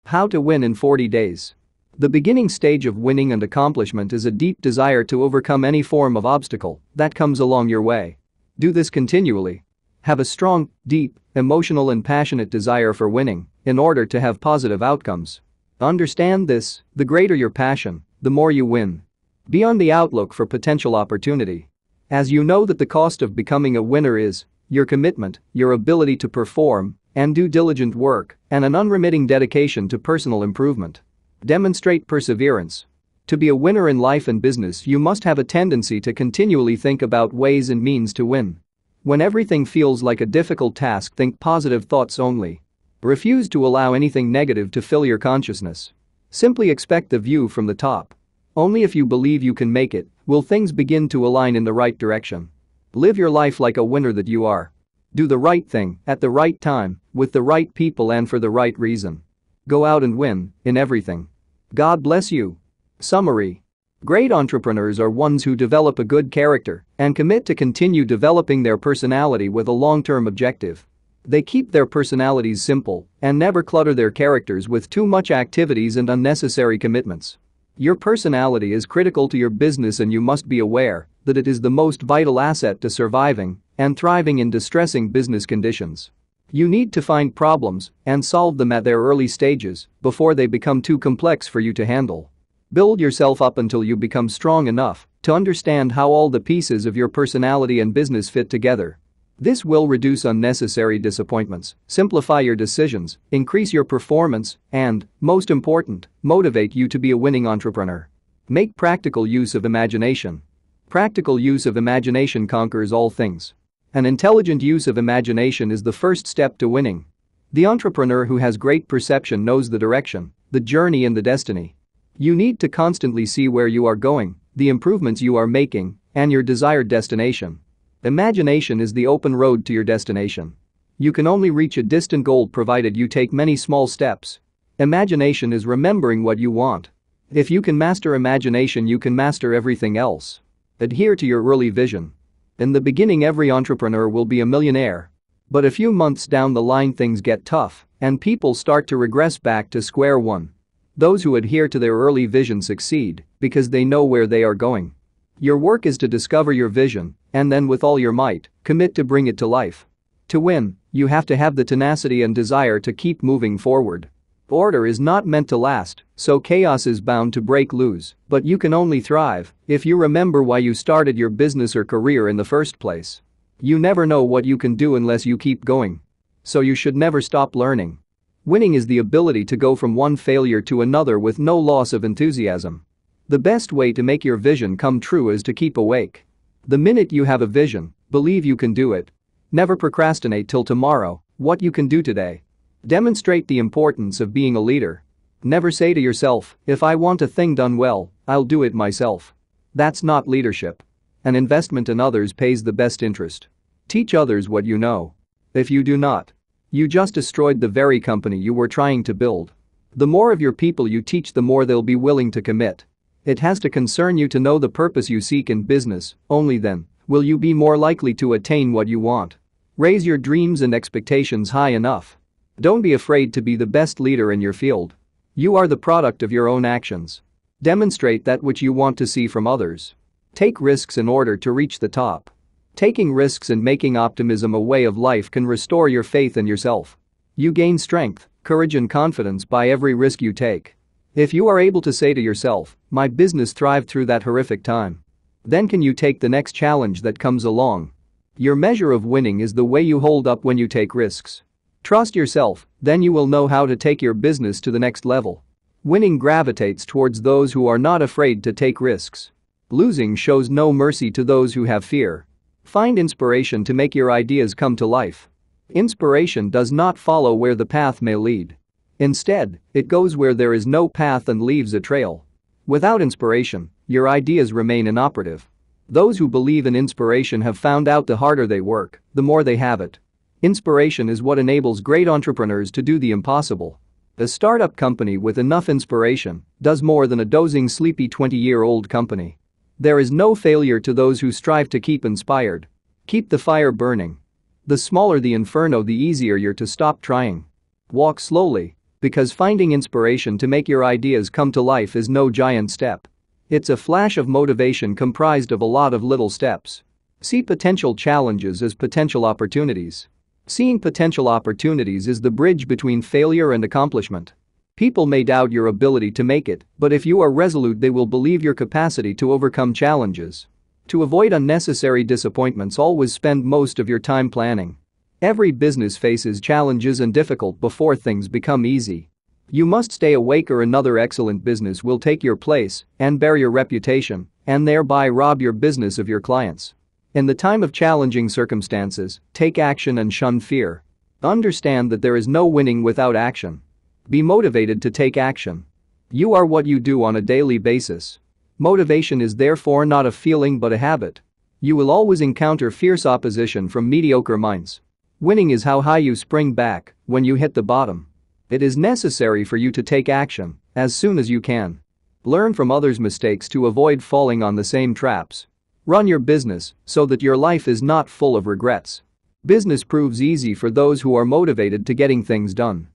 How to win in 40 days. The beginning stage of winning and accomplishment is a deep desire to overcome any form of obstacle that comes along your way. Do this continually. Have a strong, deep, emotional and passionate desire for winning in order to have positive outcomes. Understand this: the greater your passion, the more you win. Be on the outlook for potential opportunity, as you know that the cost of becoming a winner is your commitment, your ability to perform and do diligent work, and an unremitting dedication to personal improvement. Demonstrate perseverance. To be a winner in life and business, you must have a tendency to continually think about ways and means to win. When everything feels like a difficult task, think positive thoughts only. Refuse to allow anything negative to fill your consciousness. Simply expect the view from the top. Only if you believe you can make it will things begin to align in the right direction. Live your life like a winner that you are. Do the right thing at the right time, with the right people and for the right reason. Go out and win in everything. God bless you. Summary. Great entrepreneurs are ones who develop a good character and commit to continue developing their personality with a long-term objective. They keep their personalities simple and never clutter their characters with too much activities and unnecessary commitments. Your personality is critical to your business, and you must be aware that it is the most vital asset to surviving and thriving in distressing business conditions. You need to find problems and solve them at their early stages before they become too complex for you to handle. Build yourself up until you become strong enough to understand how all the pieces of your personality and business fit together. This will reduce unnecessary disappointments, simplify your decisions, increase your performance, and, most important, motivate you to be a winning entrepreneur. Make practical use of imagination. Practical use of imagination conquers all things. An intelligent use of imagination is the first step to winning. The entrepreneur who has great perception knows the direction, the journey and the destiny. You need to constantly see where you are going, the improvements you are making, and your desired destination. Imagination is the open road to your destination. You can only reach a distant goal provided you take many small steps. Imagination is remembering what you want. If you can master imagination, you can master everything else. Adhere to your early vision. In the beginning, every entrepreneur will be a millionaire. But a few months down the line, things get tough and people start to regress back to square one. Those who adhere to their early vision succeed because they know where they are going. Your work is to discover your vision and then, with all your might, commit to bring it to life. To win, you have to have the tenacity and desire to keep moving forward. Order is not meant to last, so chaos is bound to break loose, but you can only thrive if you remember why you started your business or career in the first place. You never know what you can do unless you keep going. So you should never stop learning. Winning is the ability to go from one failure to another with no loss of enthusiasm. The best way to make your vision come true is to keep awake. The minute you have a vision, believe you can do it. Never procrastinate till tomorrow what you can do today. Demonstrate the importance of being a leader. Never say to yourself, if I want a thing done well, I'll do it myself. That's not leadership. An investment in others pays the best interest. Teach others what you know. If you do not, you just destroyed the very company you were trying to build. The more of your people you teach, the more they'll be willing to commit. It has to concern you to know the purpose you seek in business. Only then will you be more likely to attain what you want. Raise your dreams and expectations high enough. Don't be afraid to be the best leader in your field. You are the product of your own actions. Demonstrate that which you want to see from others. Take risks in order to reach the top. Taking risks and making optimism a way of life can restore your faith in yourself. You gain strength, courage and confidence by every risk you take. If you are able to say to yourself, my business thrived through that horrific time, then can you take the next challenge that comes along? Your measure of winning is the way you hold up when you take risks. Trust yourself, then you will know how to take your business to the next level. Winning gravitates towards those who are not afraid to take risks. Losing shows no mercy to those who have fear. Find inspiration to make your ideas come to life. Inspiration does not follow where the path may lead. Instead, it goes where there is no path and leaves a trail. Without inspiration, your ideas remain inoperative. Those who believe in inspiration have found out the harder they work, the more they have it. Inspiration is what enables great entrepreneurs to do the impossible. A startup company with enough inspiration does more than a dozing, sleepy 20-year-old company. There is no failure to those who strive to keep inspired. Keep the fire burning. The smaller the inferno, the easier you're to stop trying. Walk slowly. Because finding inspiration to make your ideas come to life is no giant step. It's a flash of motivation comprised of a lot of little steps. See potential challenges as potential opportunities. Seeing potential opportunities is the bridge between failure and accomplishment. People may doubt your ability to make it, but if you are resolute, they will believe your capacity to overcome challenges. To avoid unnecessary disappointments, always spend most of your time planning. Every business faces challenges and difficult before things become easy. You must stay awake or another excellent business will take your place and bear your reputation and thereby rob your business of your clients. In the time of challenging circumstances, take action and shun fear. Understand that there is no winning without action. Be motivated to take action. You are what you do on a daily basis. Motivation is therefore not a feeling but a habit. You will always encounter fierce opposition from mediocre minds. Winning is how high you spring back when you hit the bottom. It is necessary for you to take action as soon as you can. Learn from others' mistakes to avoid falling on the same traps. Run your business so that your life is not full of regrets. Business proves easy for those who are motivated to getting things done.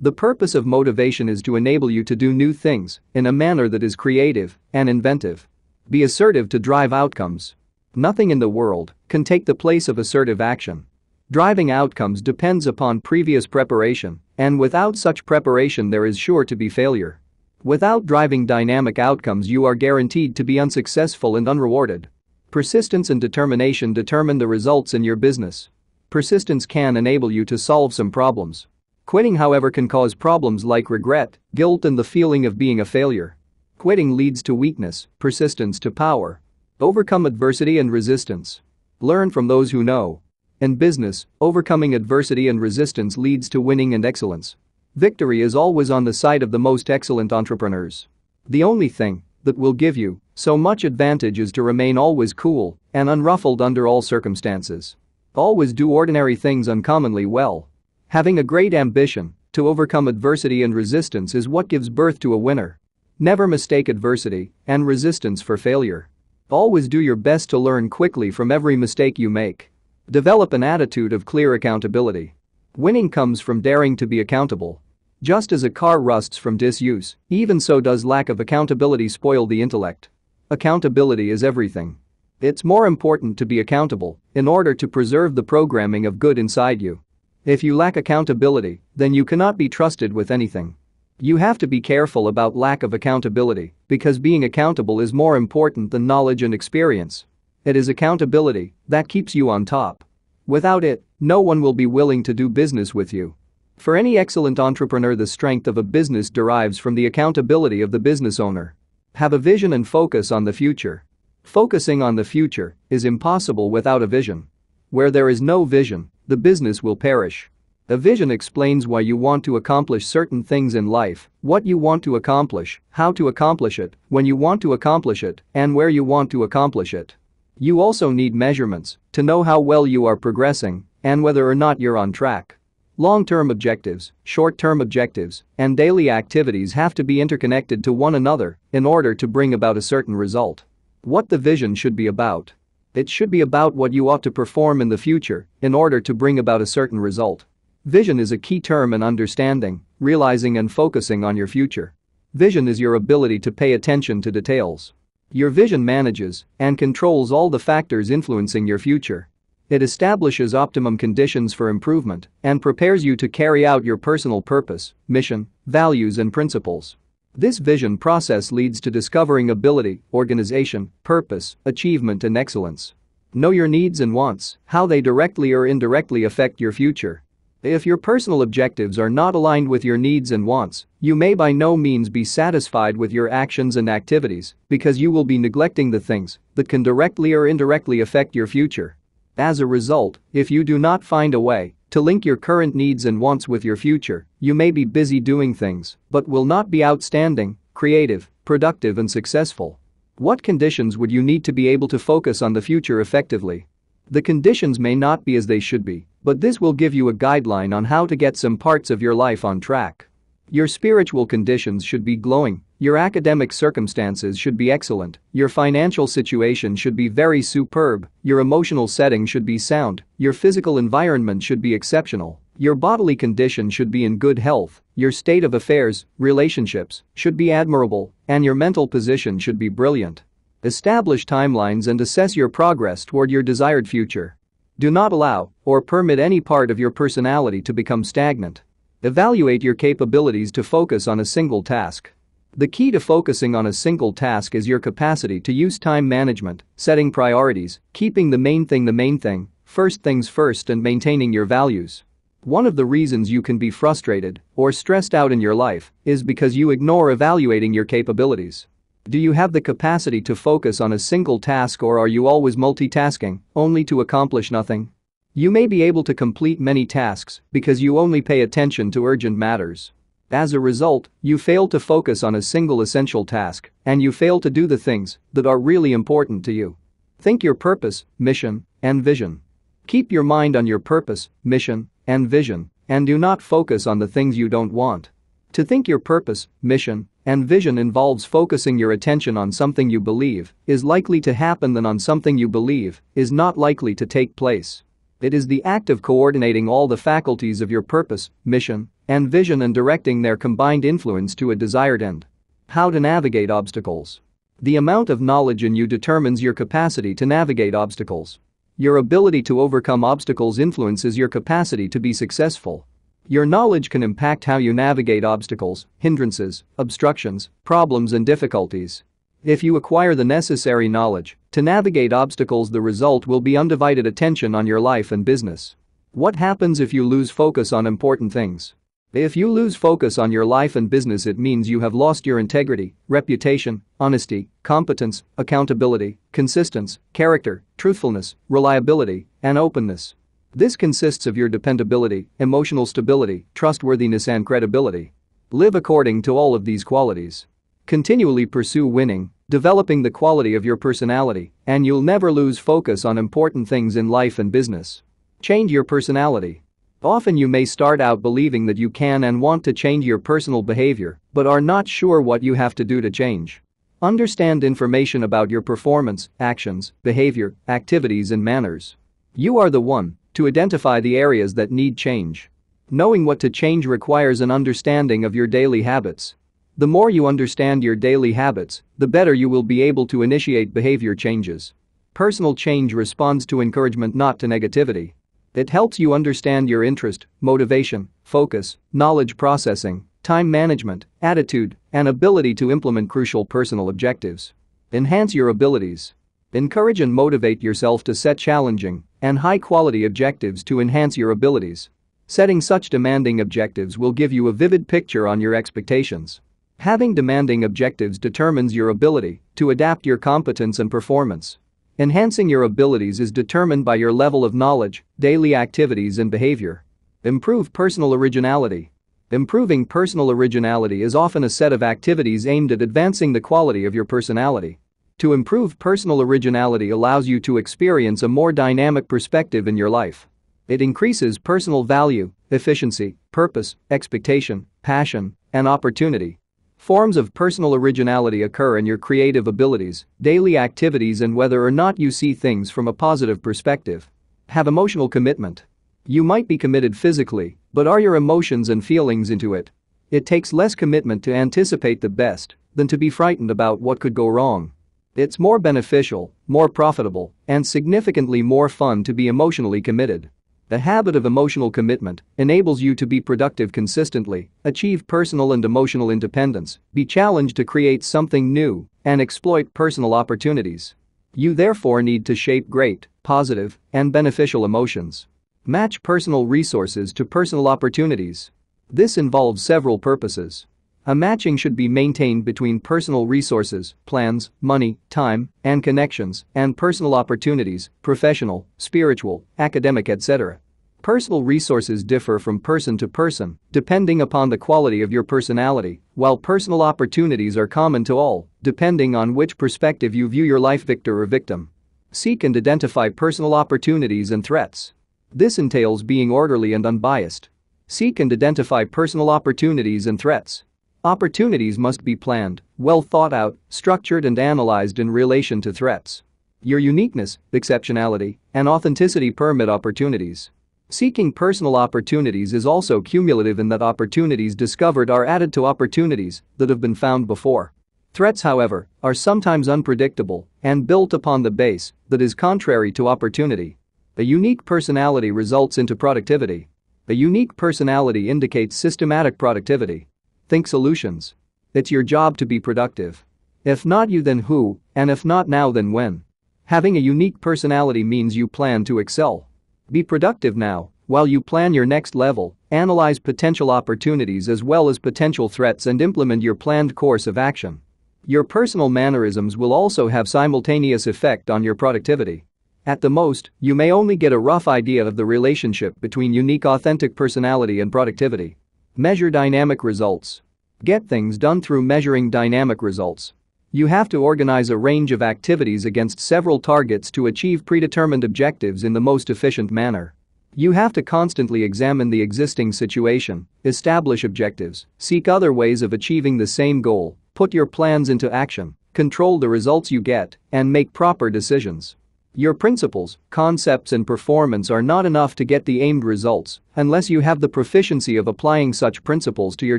The purpose of motivation is to enable you to do new things in a manner that is creative and inventive. Be assertive to drive outcomes. Nothing in the world can take the place of assertive action. Driving outcomes depends upon previous preparation, and without such preparation there is sure to be failure. Without driving dynamic outcomes, you are guaranteed to be unsuccessful and unrewarded. Persistence and determination determine the results in your business. Persistence can enable you to solve some problems. Quitting, however, can cause problems like regret, guilt, and the feeling of being a failure. Quitting leads to weakness, persistence to power. Overcome adversity and resistance. Learn from those who know. In business, overcoming adversity and resistance leads to winning and excellence. Victory is always on the side of the most excellent entrepreneurs. The only thing that will give you so much advantage is to remain always cool and unruffled under all circumstances. Always do ordinary things uncommonly well. Having a great ambition to overcome adversity and resistance is what gives birth to a winner. Never mistake adversity and resistance for failure. Always do your best to learn quickly from every mistake you make. Develop an attitude of clear accountability. Winning comes from daring to be accountable. Just as a car rusts from disuse, even so does lack of accountability spoil the intellect. Accountability is everything. It's more important to be accountable in order to preserve the programming of good inside you. If you lack accountability, then you cannot be trusted with anything. You have to be careful about lack of accountability because being accountable is more important than knowledge and experience. It is accountability that keeps you on top. Without it, no one will be willing to do business with you. For any excellent entrepreneur, the strength of a business derives from the accountability of the business owner. Have a vision and focus on the future. Focusing on the future is impossible without a vision. Where there is no vision, the business will perish. A vision explains why you want to accomplish certain things in life, what you want to accomplish, how to accomplish it, when you want to accomplish it, and where you want to accomplish it. You also need measurements to know how well you are progressing and whether or not you're on track. Long-term objectives, short-term objectives, and daily activities have to be interconnected to one another in order to bring about a certain result. What the vision should be about. It should be about what you ought to perform in the future in order to bring about a certain result. Vision is a key term in understanding, realizing, and focusing on your future. Vision is your ability to pay attention to details. Your vision manages and controls all the factors influencing your future. It establishes optimum conditions for improvement and prepares you to carry out your personal purpose, mission, values, and principles. This vision process leads to discovering ability, organization, purpose, achievement, and excellence. Know your needs and wants, how they directly or indirectly affect your future. If your personal objectives are not aligned with your needs and wants, you may by no means be satisfied with your actions and activities because you will be neglecting the things that can directly or indirectly affect your future. As a result, if you do not find a way to link your current needs and wants with your future, you may be busy doing things but will not be outstanding, creative, productive, and successful. What conditions would you need to be able to focus on the future effectively? The conditions may not be as they should be, but this will give you a guideline on how to get some parts of your life on track. Your spiritual conditions should be glowing, your academic circumstances should be excellent, your financial situation should be very superb, your emotional setting should be sound, your physical environment should be exceptional, Your bodily condition should be in good health, your state of affairs, relationships, should be admirable, and your mental position should be brilliant. Establish timelines and assess your progress toward your desired future. Do not allow or permit any part of your personality to become stagnant. Evaluate your capabilities to focus on a single task. The key to focusing on a single task is your capacity to use time management, setting priorities, keeping the main thing, first things first, and maintaining your values. One of the reasons you can be frustrated or stressed out in your life is because you ignore evaluating your capabilities. Do you have the capacity to focus on a single task, or are you always multitasking, only to accomplish nothing? You may be able to complete many tasks because you only pay attention to urgent matters. As a result, you fail to focus on a single essential task, and you fail to do the things that are really important to you. Think your purpose, mission, and vision. Keep your mind on your purpose, mission, and vision, and do not focus on the things you don't want. To think your purpose, mission, and vision involves focusing your attention on something you believe is likely to happen than on something you believe is not likely to take place. It is the act of coordinating all the faculties of your purpose, mission, and vision and directing their combined influence to a desired end. How to navigate obstacles. The amount of knowledge in you determines your capacity to navigate obstacles. Your ability to overcome obstacles influences your capacity to be successful. Your knowledge can impact how you navigate obstacles, hindrances, obstructions, problems, and difficulties. If you acquire the necessary knowledge to navigate obstacles, the result will be undivided attention on your life and business. What happens if you lose focus on important things? If you lose focus on your life and business, it means you have lost your integrity, reputation, honesty, competence, accountability, consistency, character, truthfulness, reliability, and openness. This consists of your dependability, emotional stability, trustworthiness, and credibility. Live according to all of these qualities. Continually pursue winning, developing the quality of your personality, and you'll never lose focus on important things in life and business. Change your personality. Often you may start out believing that you can and want to change your personal behavior, but are not sure what you have to do to change. Understand information about your performance, actions, behavior, activities, and manners. You are the one to identify the areas that need change. Knowing what to change requires an understanding of your daily habits. The more you understand your daily habits, the better you will be able to initiate behavior changes. Personal change responds to encouragement, not to negativity. It helps you understand your interest, motivation, focus, knowledge processing, time management, attitude, and ability to implement crucial personal objectives. Enhance your abilities. Encourage and motivate yourself to set challenging and high-quality objectives to enhance your abilities. Setting such demanding objectives will give you a vivid picture on your expectations. Having demanding objectives determines your ability to adapt your competence and performance. Enhancing your abilities is determined by your level of knowledge, daily activities, and behavior. Improve personal originality. Improving personal originality is often a set of activities aimed at advancing the quality of your personality. To improve personal originality allows you to experience a more dynamic perspective in your life. It increases personal value, efficiency, purpose, expectation, passion, and opportunity. Forms of personal originality occur in your creative abilities, daily activities, and whether or not you see things from a positive perspective. Have emotional commitment. You might be committed physically, but are your emotions and feelings into it? It takes less commitment to anticipate the best than to be frightened about what could go wrong. It's more beneficial, more profitable, and significantly more fun to be emotionally committed. The habit of emotional commitment enables you to be productive consistently, achieve personal and emotional independence, be challenged to create something new, and exploit personal opportunities. You therefore need to shape great, positive, and beneficial emotions. Match personal resources to personal opportunities. This involves several purposes. A matching should be maintained between personal resources, plans, money, time, and connections, and personal opportunities, professional, spiritual, academic, etc. Personal resources differ from person to person, depending upon the quality of your personality, while personal opportunities are common to all, depending on which perspective you view your life, victor or victim. Seek and identify personal opportunities and threats. This entails being orderly and unbiased. Seek and identify personal opportunities and threats. Opportunities must be planned, well thought out, structured, and analyzed in relation to threats. Your uniqueness, exceptionality, and authenticity permit opportunities. Seeking personal opportunities is also cumulative in that opportunities discovered are added to opportunities that have been found before. Threats, however, are sometimes unpredictable and built upon the base that is contrary to opportunity. A unique personality results into productivity. A unique personality indicates systematic productivity. Think solutions. It's your job to be productive. If not you, then who, and if not now, then when? Having a unique personality means you plan to excel. Be productive now, while you plan your next level, analyze potential opportunities as well as potential threats and implement your planned course of action. Your personal mannerisms will also have simultaneous effect on your productivity. At the most, you may only get a rough idea of the relationship between unique authentic personality and productivity. Measure dynamic results. Get things done through measuring dynamic results. You have to organize a range of activities against several targets to achieve predetermined objectives in the most efficient manner. You have to constantly examine the existing situation, establish objectives, seek other ways of achieving the same goal, put your plans into action, control the results you get, and make proper decisions. Your principles, concepts, and performance are not enough to get the aimed results unless you have the proficiency of applying such principles to your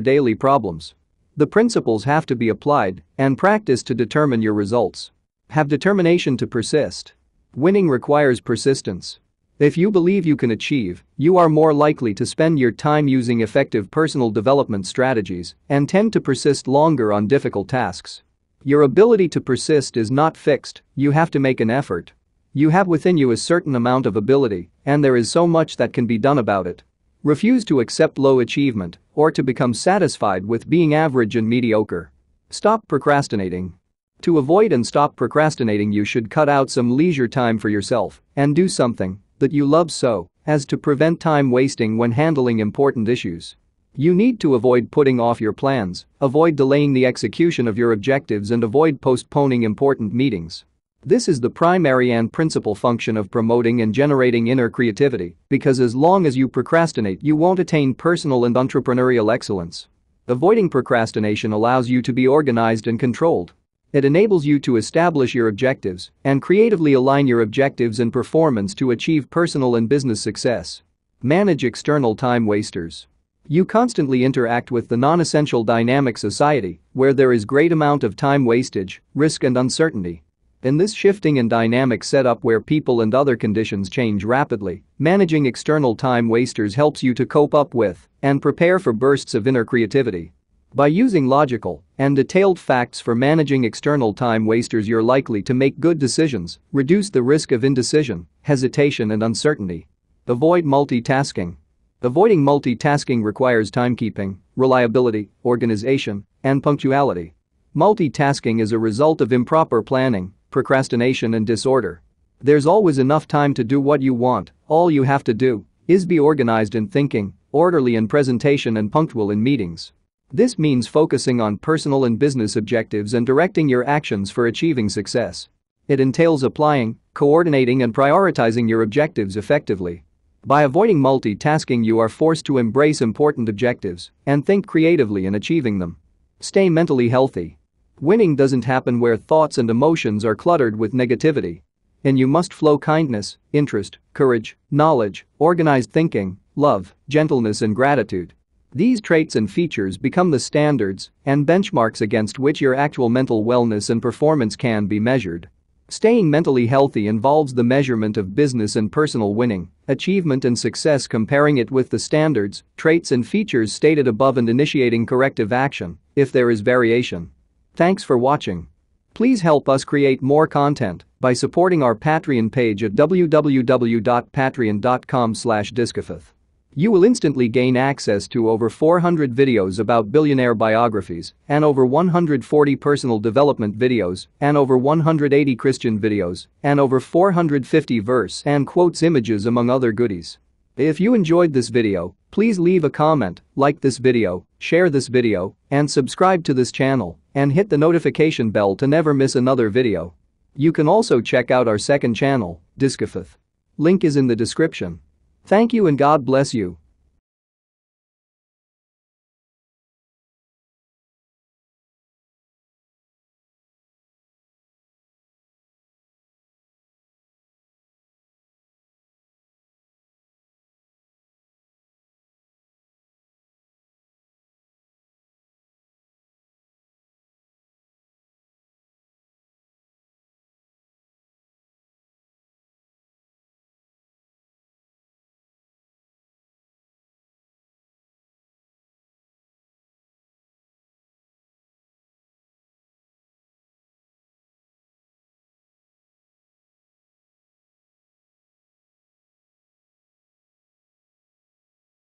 daily problems. The principles have to be applied and practiced to determine your results. Have determination to persist. Winning requires persistence. If you believe you can achieve, you are more likely to spend your time using effective personal development strategies and tend to persist longer on difficult tasks. Your ability to persist is not fixed, you have to make an effort. You have within you a certain amount of ability, and there is so much that can be done about it. Refuse to accept low achievement or to become satisfied with being average and mediocre. Stop procrastinating. To avoid and stop procrastinating, you should cut out some leisure time for yourself and do something that you love so as to prevent time wasting when handling important issues. You need to avoid putting off your plans, avoid delaying the execution of your objectives, and avoid postponing important meetings. This is the primary and principal function of promoting and generating inner creativity, because as long as you procrastinate, you won't attain personal and entrepreneurial excellence. Avoiding procrastination allows you to be organized and controlled. It enables you to establish your objectives and creatively align your objectives and performance to achieve personal and business success. Manage external time wasters. You constantly interact with the non-essential dynamic society where there is great amount of time wastage, risk, and uncertainty. In this shifting and dynamic setup where people and other conditions change rapidly, managing external time wasters helps you to cope up with and prepare for bursts of inner creativity. By using logical and detailed facts for managing external time wasters, you're likely to make good decisions, reduce the risk of indecision, hesitation, and uncertainty. Avoid multitasking. Avoiding multitasking requires timekeeping, reliability, organization, and punctuality. Multitasking is a result of improper planning, procrastination, and disorder. There's always enough time to do what you want. All you have to do is be organized in thinking, orderly in presentation, and punctual in meetings. This means focusing on personal and business objectives and directing your actions for achieving success. It entails applying, coordinating, and prioritizing your objectives effectively. By avoiding multitasking, you are forced to embrace important objectives and think creatively in achieving them. Stay mentally healthy. Winning doesn't happen where thoughts and emotions are cluttered with negativity. And you must flow kindness, interest, courage, knowledge, organized thinking, love, gentleness, and gratitude. These traits and features become the standards and benchmarks against which your actual mental wellness and performance can be measured. Staying mentally healthy involves the measurement of business and personal winning, achievement, and success, comparing it with the standards, traits, and features stated above, and initiating corrective action if there is variation. Thanks for watching. Please help us create more content by supporting our Patreon page at www.patreon.com/discofith. You will instantly gain access to over 400 videos about billionaire biographies and over 140 personal development videos and over 180 Christian videos and over 450 verse and quotes images, among other goodies. If you enjoyed this video, please leave a comment, like this video, share this video, and subscribe to this channel, and hit the notification bell to never miss another video. You can also check out our second channel, Discofith. Link is in the description. Thank you and God bless you.